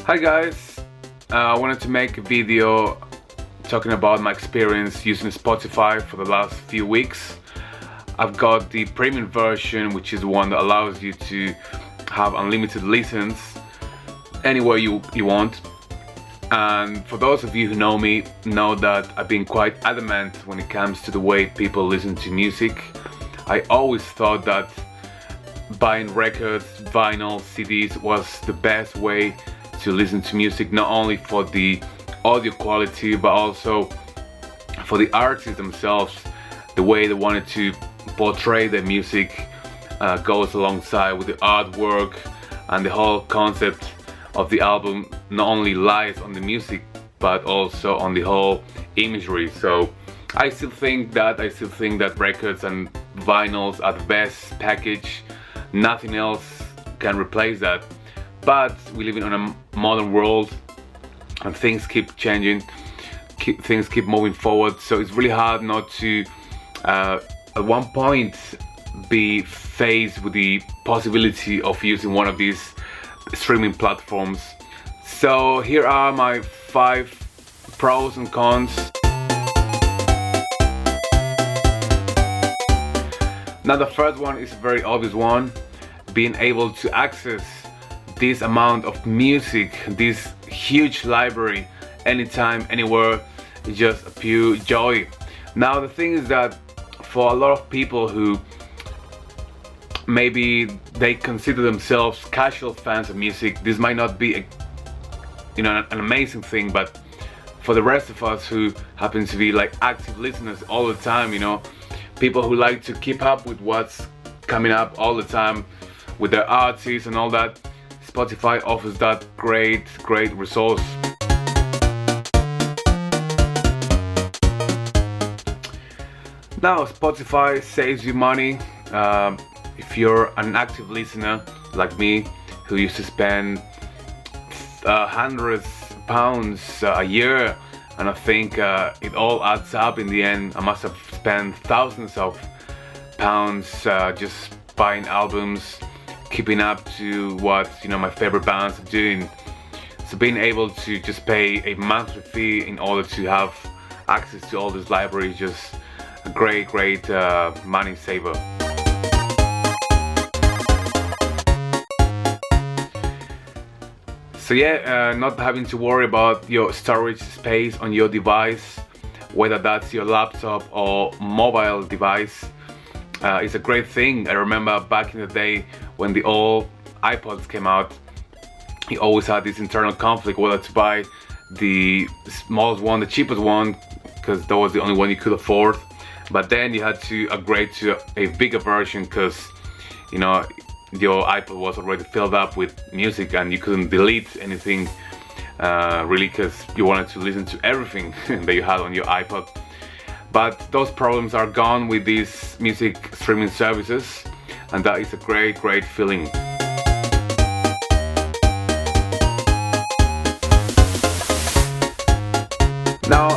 Hi guys, I wanted to make a video talking about my experience using Spotify for the last few weeks. I've got the premium version, which is one that allows you to have unlimited listens anywhere you want. And for those of you who know me, know that I've been quite adamant when it comes to the way people listen to music. I always thought that buying records, vinyl, CDs was the best way to listen to music, not only for the audio quality but also for the artists themselves. The way they wanted to portray their music goes alongside with the artwork, and the whole concept of the album not only lies on the music but also on the whole imagery. So I still think that records and vinyls are the best package. Nothing else can replace that. But we live in a modern world and things keep changing, things keep moving forward, so it's really hard not to at one point be faced with the possibility of using one of these streaming platforms. So here are my 5 pros and cons. Now the first one is a very obvious one. Being able to access this amount of music, this huge library, anytime, anywhere, is just a pure joy. Now the thing is that for a lot of people who maybe they consider themselves casual fans of music, this might not be an amazing thing, but for the rest of us who happen to be like active listeners all the time, people who like to keep up with what's coming up all the time with their artists and all that, Spotify offers that great resource. Now Spotify saves you money. If you're an active listener like me, who used to spend hundreds of pounds a year, and I think it all adds up in the end. I must have spent thousands of pounds just buying albums, keeping up to what my favorite bands are doing. So being able to just pay a monthly fee in order to have access to all this library is just a great money saver. So yeah, not having to worry about your storage space on your device, whether that's your laptop or mobile device, is a great thing. I remember back in the day when the old iPods came out, you always had this internal conflict whether to buy the smallest one, the cheapest one, because that was the only one you could afford. But then you had to upgrade to a bigger version because your iPod was already filled up with music and you couldn't delete anything really, because you wanted to listen to everything that you had on your iPod. But those problems are gone with these music streaming services, and that is a great feeling. Now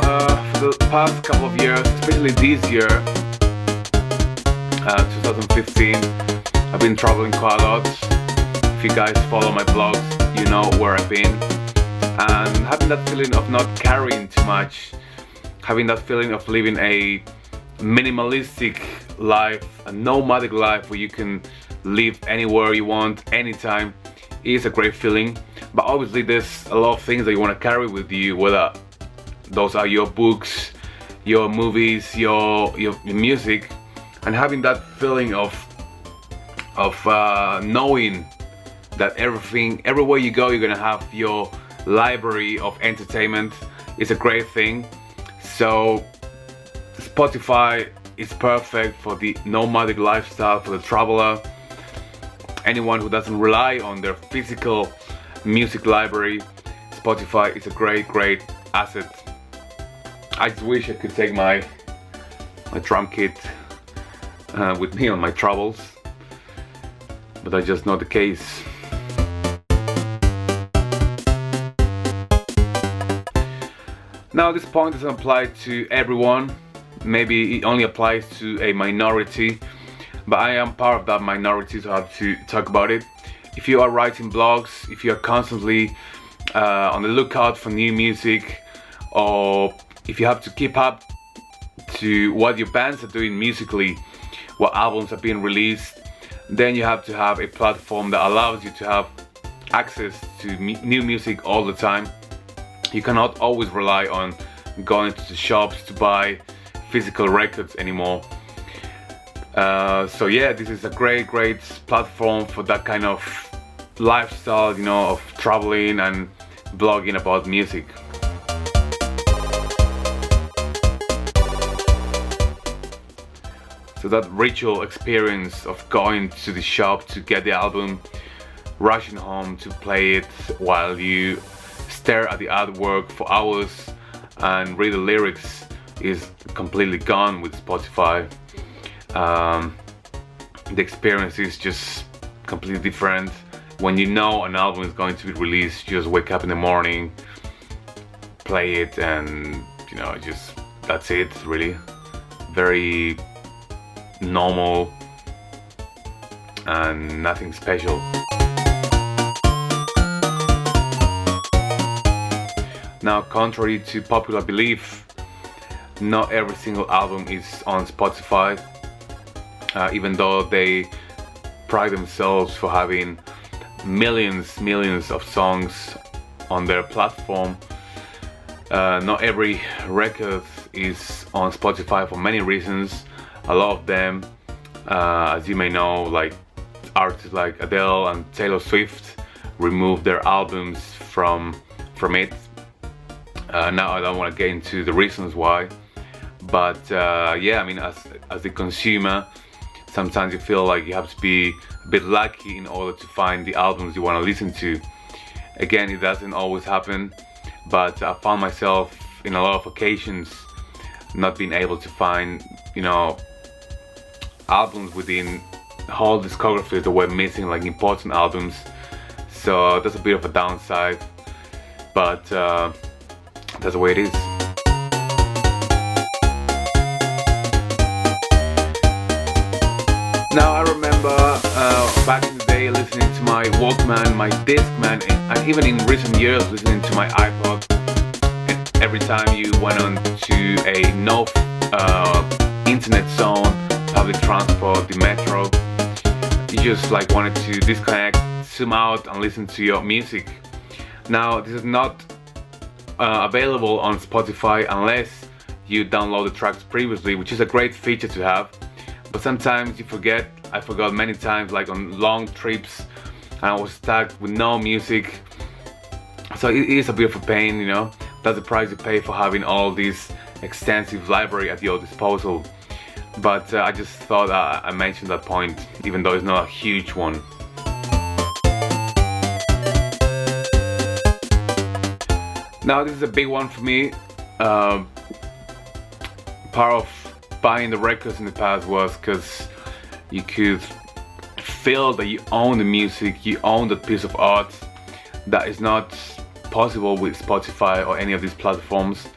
for the past couple of years, especially this year, 2015, I've been traveling quite a lot. If you guys follow my blogs, you know where I've been, and having that feeling of not carrying too much, having that feeling of living a minimalistic life, a nomadic life where you can live anywhere you want, anytime, is a great feeling. But obviously there's a lot of things that you want to carry with you, whether those are your books, your movies, your music, and having that feeling of knowing that everywhere you go, you're gonna have your library of entertainment is a great thing. So Spotify is perfect for the nomadic lifestyle, for the traveler, anyone who doesn't rely on their physical music library. Spotify is a great asset. I just wish I could take my drum kit with me on my travels, but that's just not the case. Now this point doesn't apply to everyone, maybe it only applies to a minority, but I am part of that minority, so I have to talk about it. If you are writing blogs, if you are constantly on the lookout for new music, or if you have to keep up to what your bands are doing musically, what albums are being released, then you have to have a platform that allows you to have access to new music all the time. You cannot always rely on going to the shops to buy physical records anymore. So yeah, this is a great platform for that kind of lifestyle, you know, of traveling and blogging about music. So that ritual experience of going to the shop to get the album, rushing home to play it while you stare at the artwork for hours and read the lyrics is completely gone with Spotify. The experience is just completely different. When you know an album is going to be released, you just wake up in the morning, play it, and you know, just that's it really. Very normal and nothing special. Now, contrary to popular belief, not every single album is on Spotify, even though they pride themselves for having millions of songs on their platform. Not every record is on Spotify for many reasons. A lot of them, as you may know, like artists like Adele and Taylor Swift, removed their albums from it. Now I don't want to get into the reasons why, but yeah, I mean, as a consumer, sometimes you feel like you have to be a bit lucky in order to find the albums you want to listen to. Again, it doesn't always happen, but I found myself in a lot of occasions not being able to find, you know, albums within the whole discography that were missing, like important albums. So that's a bit of a downside, but that's the way it is. Now I remember back in the day listening to my Walkman, my Discman, and even in recent years listening to my iPod. And every time you went on to a no internet zone, public transport, the metro, you just like wanted to disconnect, zoom out and listen to your music. Now this is not available on Spotify unless you download the tracks previously, which is a great feature to have, but sometimes you forget. I forgot many times, like on long trips, and I was stuck with no music. So it is a bit of a pain, you know. That's the price you pay for having all this extensive library at your disposal. But I just thought I mentioned that point, even though it's not a huge one. Now this is a big one for me. Part of buying the records in the past was because you could feel that you own the music, you own that piece of art. That is not possible with Spotify or any of these platforms.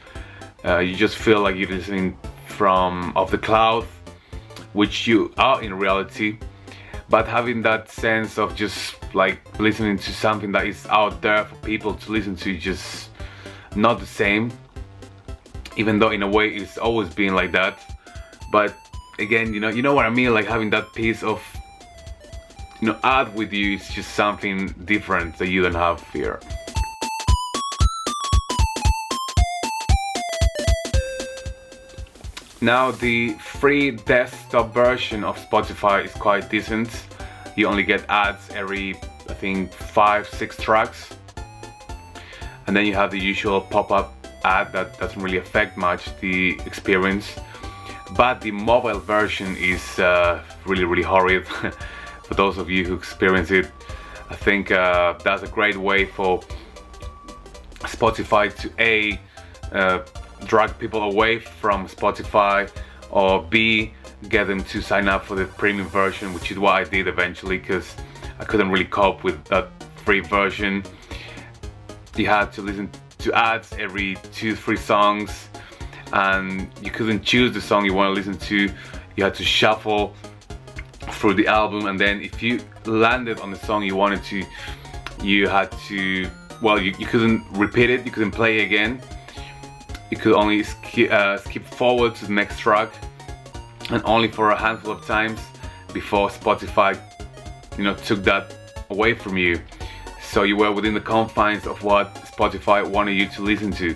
You just feel like you're listening from off the cloud, which you are in reality, but having that sense of just like listening to something that is out there for people to listen to, just not the same, even though in a way it's always been like that. But again, you know what I mean, like having that piece of, you know, art with you is just something different that you don't have here. Now the free desktop version of Spotify is quite decent. You only get ads every, I think, 5-6 tracks, and then you have the usual pop-up ad that doesn't really affect much the experience. But the mobile version is really horrid. For those of you who experience it, I think that's a great way for Spotify to drag people away from Spotify, or B, get them to sign up for the premium version, which is what I did eventually, because I couldn't really cope with that free version. You had to listen to ads every 2-3 songs, and you couldn't choose the song you want to listen to. You had to shuffle through the album, and then if you landed on the song you wanted to, you had to well, you couldn't repeat it, you couldn't play again. You could only skip forward to the next track, and only for a handful of times before Spotify, took that away from you. So you were within the confines of what Spotify wanted you to listen to,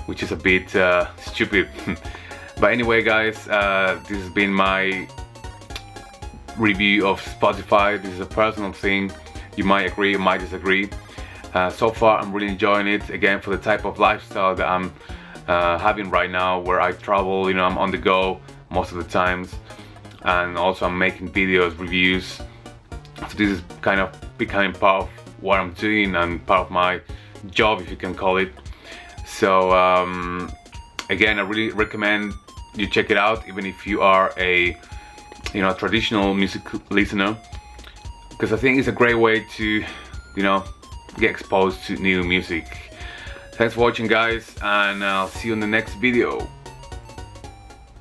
which is a bit stupid. But anyway, guys, this has been my review of Spotify. This is a personal thing. You might agree, you might disagree. So far, I'm really enjoying it. Again, for the type of lifestyle that I'm having right now, where I travel, I'm on the go most of the times, and also I'm making videos, reviews. So this is kind of becoming part of what I'm doing and part of my job, if you can call it. So again, I really recommend you check it out, even if you are a traditional music listener, because I think it's a great way to get exposed to new music. Thanks for watching, guys, and I'll see you in the next video.